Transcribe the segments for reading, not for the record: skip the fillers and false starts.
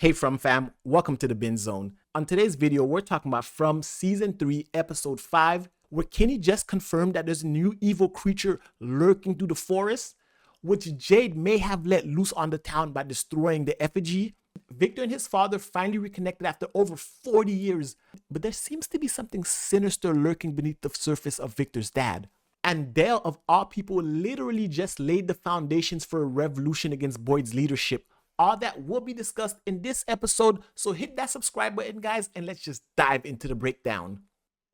Hey From fam, welcome to the Bin Zone. On today's video, we're talking about From Season 3, Episode 5, where Kenny just confirmed that there's a new evil creature lurking through the forest, which Jade may have let loose on the town by destroying the effigy. Victor and his father finally reconnected after over 40 years, but there seems to be something sinister lurking beneath the surface of Victor's dad. And Dale, of all people, literally just laid the foundations for a revolution against Boyd's leadership. All that will be discussed in this episode, so hit that subscribe button, guys, and let's just dive into the breakdown.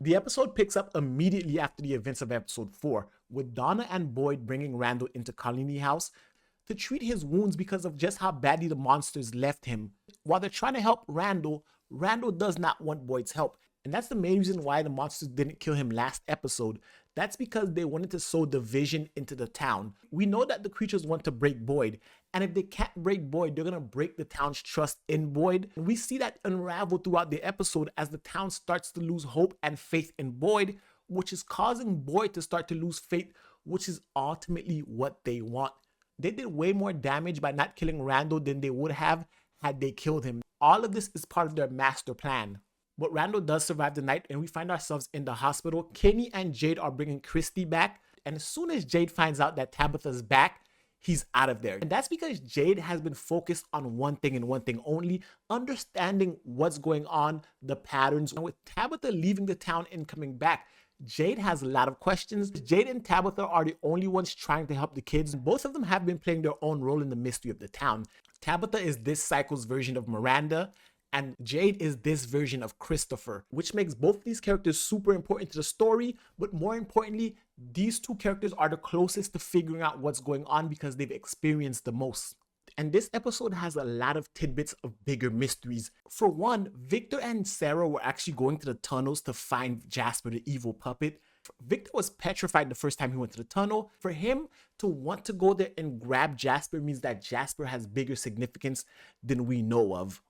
The episode picks up immediately after the events of episode 4, with Donna and Boyd bringing Randall into Colony House to treat his wounds because of just how badly the monsters left him. While they're trying to help Randall, Randall does not want Boyd's help. And that's the main reason why the monsters didn't kill him last episode. That's because they wanted to sow division into the town. We know that the creatures want to break Boyd, and if they can't break Boyd, they're gonna break the town's trust in Boyd. And we see that unravel throughout the episode as the town starts to lose hope and faith in Boyd, which is causing Boyd to start to lose faith, which is ultimately what they want. They did way more damage by not killing Randall than they would have had they killed him. All of this is part of their master plan. But Randall does survive the night, and we find ourselves in the hospital. Kenny and Jade are bringing Christy back, and as soon as Jade finds out that Tabitha's back, he's out of there. And that's because Jade has been focused on one thing and one thing only, understanding what's going on, the patterns. And with Tabitha leaving the town and coming back, Jade has a lot of questions. Jade and Tabitha are the only ones trying to help the kids. Both of them have been playing their own role in the mystery of the town. Tabitha is this cycle's version of Miranda, and Jade is this version of Christopher, which makes both of these characters super important to the story. But more importantly, these two characters are the closest to figuring out what's going on because they've experienced the most. And this episode has a lot of tidbits of bigger mysteries. For one, Victor and Sarah were actually going to the tunnels to find Jasper, the evil puppet. Victor was petrified the first time he went to the tunnel. For him to want to go there and grab Jasper means that Jasper has bigger significance than we know of.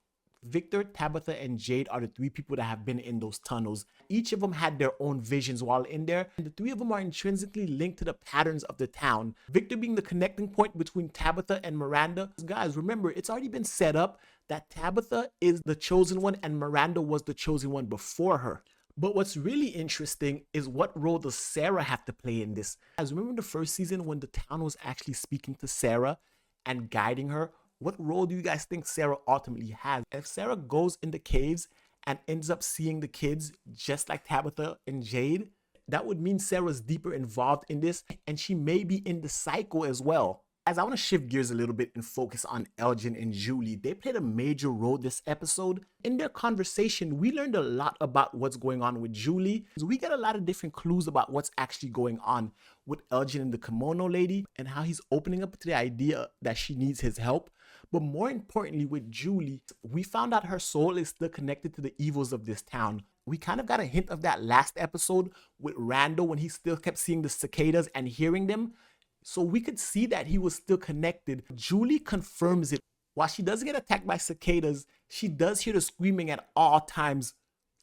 Victor, Tabitha, and Jade are the three people that have been in those tunnels. Each of them had their own visions while in there, and the three of them are intrinsically linked to the patterns of the town. Victor being the connecting point between Tabitha and Miranda. Guys, remember, it's already been set up that Tabitha is the chosen one and Miranda was the chosen one before her. But what's really interesting is what role does Sarah have to play in this? Guys, remember the first season when the town was actually speaking to Sarah and guiding her? What role do you guys think Sarah ultimately has? If Sarah goes in the caves and ends up seeing the kids just like Tabitha and Jade, that would mean Sarah's deeper involved in this, and she may be in the cycle as well. As I want to shift gears a little bit and focus on Elgin and Julie, they played a major role this episode. In their conversation, we learned a lot about what's going on with Julie. We get a lot of different clues about what's actually going on with Elgin and the kimono lady and how he's opening up to the idea that she needs his help. But more importantly, with Julie, we found out her soul is still connected to the evils of this town. We kind of got a hint of that last episode with Randall when he still kept seeing the cicadas and hearing them. So we could see that he was still connected. Julie confirms it. While she does get attacked by cicadas, she does hear the screaming at all times,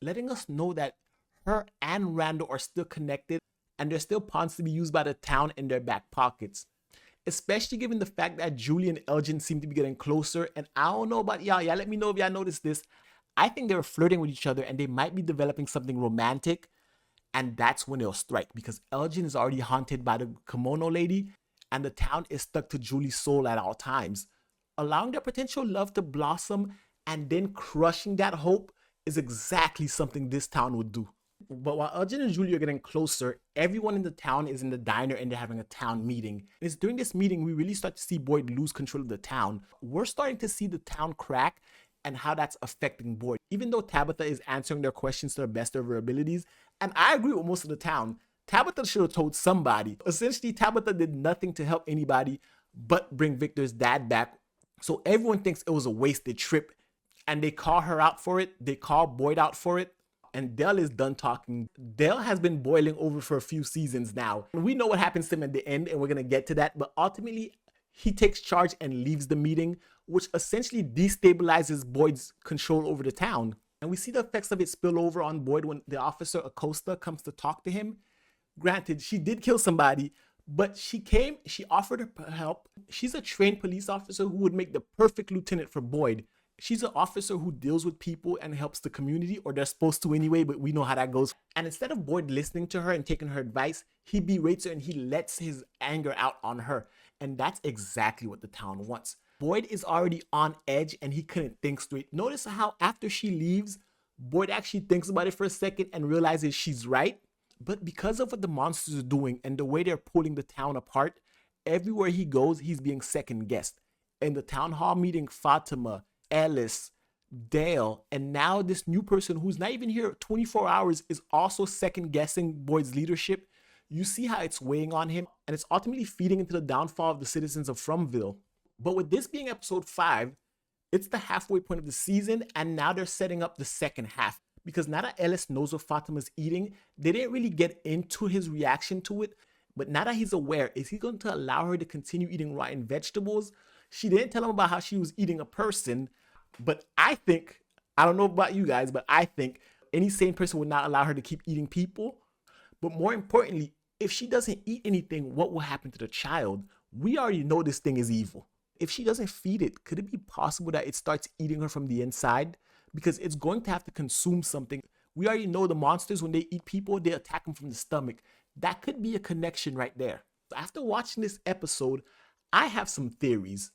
letting us know that her and Randall are still connected and they're still pawns to be used by the town in their back pockets. Especially given the fact that Julie and Elgin seem to be getting closer. And I don't know about y'all. Y'all let me know if y'all noticed this. I think they were flirting with each other and they might be developing something romantic. And that's when they'll strike, because Elgin is already haunted by the kimono lady and the town is stuck to Julie's soul at all times. Allowing their potential love to blossom and then crushing that hope is exactly something this town would do. But while Elgin and Julie are getting closer, everyone in the town is in the diner and they're having a town meeting. It's during this meeting we really start to see Boyd lose control of the town. We're starting to see the town crack and how that's affecting Boyd. Even though Tabitha is answering their questions to the best of her abilities, and I agree with most of the town, Tabitha should have told somebody. Essentially, Tabitha did nothing to help anybody but bring Victor's dad back. So everyone thinks it was a wasted trip and they call her out for it. They call Boyd out for it. And Dale is done talking. Dale has been boiling over for a few seasons now. We know what happens to him at the end, and we're going to get to that. But ultimately, he takes charge and leaves the meeting, which essentially destabilizes Boyd's control over the town. And we see the effects of it spill over on Boyd when the officer Acosta comes to talk to him. Granted, she did kill somebody, but she offered her help. She's a trained police officer who would make the perfect lieutenant for Boyd. She's an officer who deals with people and helps the community, or they're supposed to anyway, but we know how that goes. And instead of Boyd listening to her and taking her advice, he berates her and he lets his anger out on her. And that's exactly what the town wants. Boyd is already on edge and he couldn't think straight. Notice how after she leaves, Boyd actually thinks about it for a second and realizes she's right. But because of what the monsters are doing and the way they're pulling the town apart, everywhere he goes, he's being second guessed. In the town hall meeting, Fatima, Ellis, Dale, and now this new person who's not even here 24 hours is also second guessing Boyd's leadership. You see how it's weighing on him, and it's ultimately feeding into the downfall of the citizens of Fromville. But with this being episode 5, it's the halfway point of the season, and now they're setting up the second half. Because now that Ellis knows what Fatima's eating, they didn't really get into his reaction to it. But now that he's aware, is he going to allow her to continue eating rotten vegetables? She didn't tell him about how she was eating a person. But I think, I don't know about you guys, but I think any sane person would not allow her to keep eating people. But more importantly, if she doesn't eat anything, what will happen to the child? We already know this thing is evil. If she doesn't feed it, could it be possible that it starts eating her from the inside? Because it's going to have to consume something. We already know the monsters, when they eat people, they attack them from the stomach. That could be a connection right there. After watching this episode, I have some theories.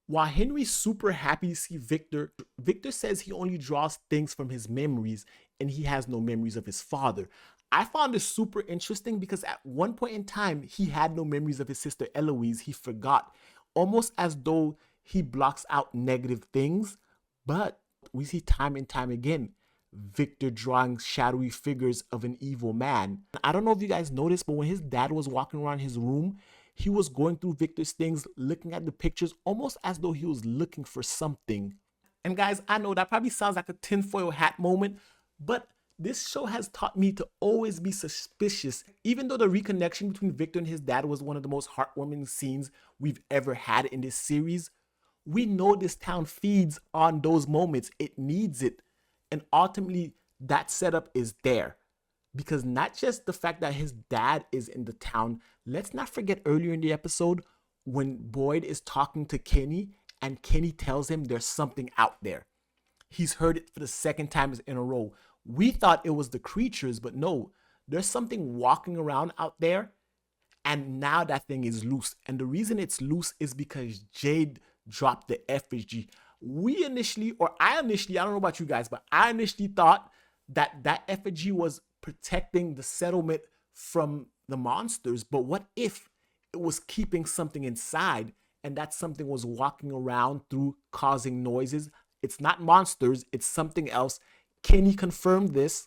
While Henry's super happy to see Victor, Victor says he only draws things from his memories and he has no memories of his father. I found this super interesting because at one point in time, he had no memories of his sister Eloise. He forgot, almost as though he blocks out negative things. But we see time and time again, Victor drawing shadowy figures of an evil man. I don't know if you guys noticed, but when his dad was walking around his room, he was going through Victor's things, looking at the pictures, almost as though he was looking for something. And guys, I know that probably sounds like a tinfoil hat moment, but this show has taught me to always be suspicious. Even though the reconnection between Victor and his dad was one of the most heartwarming scenes we've ever had in this series, we know this town feeds on those moments. It needs it. And ultimately, that setup is there. Because not just the fact that his dad is in the town, let's not forget earlier in the episode when Boyd is talking to Kenny and Kenny tells him there's something out there. He's heard it for the second time in a row. We thought it was the creatures, but no, there's something walking around out there, and now that thing is loose. And the reason it's loose is because Jade dropped the effigy. I initially, I don't know about you guys, but I initially thought that that effigy was protecting the settlement from the monsters. But what if it was keeping something inside, and that something was walking around through causing noises? It's not monsters, it's something else. Kenny confirmed this,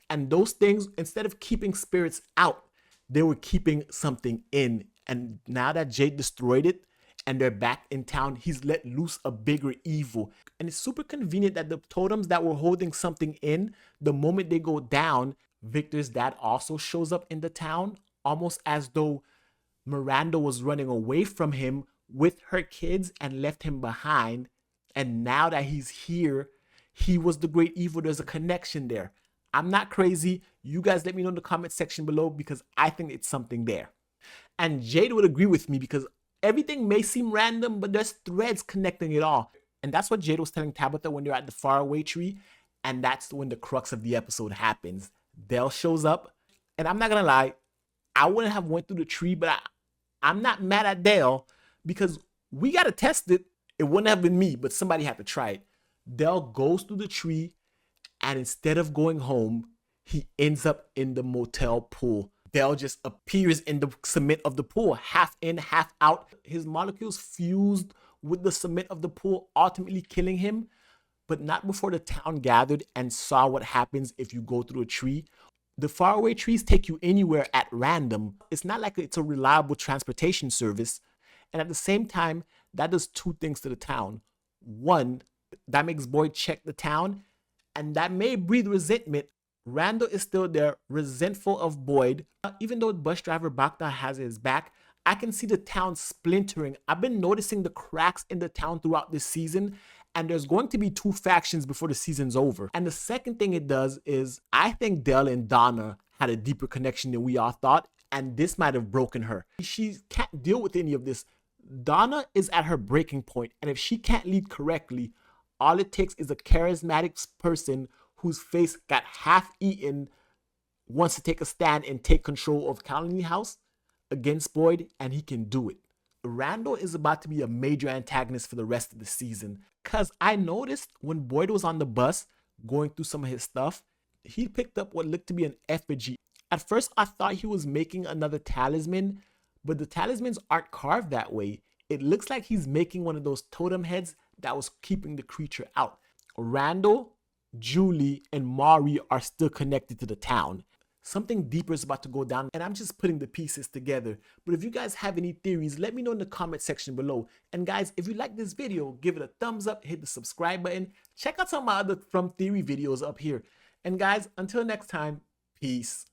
and those things, instead of keeping spirits out, they were keeping something in. And now that Jade destroyed it and they're back in town, he's let loose a bigger evil. And it's super convenient that the totems that were holding something in, the moment they go down, Victor's dad also shows up in the town, almost as though Miranda was running away from him with her kids and left him behind. And now that he's here, he was the great evil. There's a connection there. I'm not crazy. You guys let me know in the comment section below, because I think it's something there. And Jade would agree with me, because everything may seem random, but there's threads connecting it all. And that's what Jade was telling Tabitha when they're at the faraway tree. And that's when the crux of the episode happens. Dale shows up. And I'm not going to lie, I wouldn't have went through the tree, but I'm not mad at Dale, because we got to test it. It wouldn't have been me, but somebody had to try it. Dale goes through the tree, and instead of going home, he ends up in the motel pool. Dale just appears in the cement of the pool, half in, half out. His molecules fused with the cement of the pool, ultimately killing him, but not before the town gathered and saw what happens if you go through a tree. The faraway trees take you anywhere at random. It's not like it's a reliable transportation service. And at the same time, that does two things to the town. One, that makes Boyd check the town, and that may breed resentment. Randall is still there, resentful of Boyd. Even though bus driver Bakta has his back, I can see the town splintering. I've been noticing the cracks in the town throughout this season, and there's going to be two factions before the season's over. And the second thing it does is, I think Dell and Donna had a deeper connection than we all thought, and this might have broken her. She can't deal with any of this. Donna is at her breaking point, and if she can't lead correctly, All it takes is a charismatic person whose face got half eaten, wants to take a stand and take control of Colony House against Boyd, and he can do it. Randall is about to be a major antagonist for the rest of the season, because I noticed when Boyd was on the bus going through some of his stuff, he picked up what looked to be an effigy. At first, I thought he was making another talisman, but the talismans aren't carved that way. It looks like he's making one of those totem heads that was keeping the creature out. Randall, Julie, and Maury are still connected to the town. Something deeper is about to go down, and I'm just putting the pieces together. But if you guys have any theories, let me know in the comment section below. And guys, if you like this video, give it a thumbs up, hit the subscribe button. Check out some of my other From Theory videos up here. And guys, until next time, peace.